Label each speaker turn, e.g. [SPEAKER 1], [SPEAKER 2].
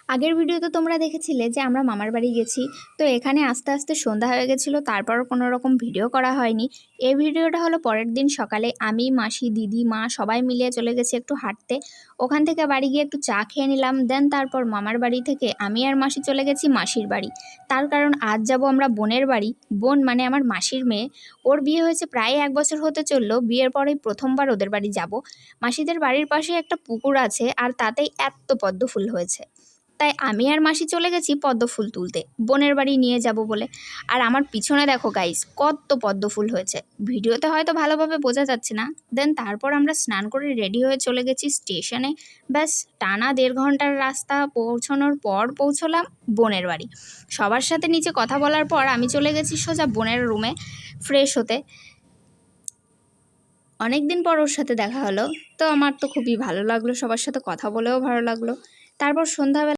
[SPEAKER 1] আগের ভিডিওতে তোমরা দেখেছিলে যে আমরা মামার বাড়ি গেছি। তো এখানে আস্তে আস্তে সন্ধ্যা হয়ে গেছিলো, তারপর কোনো রকম ভিডিও করা হয়নি। এই ভিডিওটা হলো পরের দিন সকালে আমি, মাসি, দিদি, মা সবাই মিলিয়ে চলে গেছি একটু হাঁটতে। ওখান থেকে বাড়ি গিয়ে একটু চা খেয়ে নিলাম। দেন তারপর মামার বাড়ি থেকে আমি আর মাসি চলে গেছি মাসির বাড়ি। তার কারণ আজ যাব আমরা বোনের বাড়ি। বোন মানে আমার মাসির মেয়ে, ওর বিয়ে হয়েছে প্রায় 1 বছর হতে চললো। বিয়ের পরেই প্রথমবার ওদের বাড়ি যাব। মাসিদের বাড়ির পাশে একটা পুকুর আছে, আর তাতেই এত পদ্ম ফুল হয়েছে। তাই আমি আর মাসি চলে গেছি পদ্ম ফুল তুলতে, বোনের বাড়ি নিয়ে যাব বলে। আর আমার পিছনে দেখো গাইস, কত পদ্ম ফুল হয়েছে। ভিডিওতে হয়তো ভালোভাবে বোঝা যাচ্ছে না। দেন তারপর আমরা স্নান করে রেডি হয়ে চলে গেছি স্টেশনে। ব্যাস টানা 1.5 ঘন্টার রাস্তা পৌঁছানোর পর পৌঁছলাম বোনের বাড়ি। সবার সাথে নিচে কথা বলার পর আমি চলে গেছি সোজা বোনের রুমে ফ্রেশ হতে। অনেক দিন পর ওর সাথে দেখা হলো, তো আমার তো খুবই ভালো লাগলো, সবার সাথে কথা বলেও ভালো লাগলো। তারপর সন্ধ্যাবেলা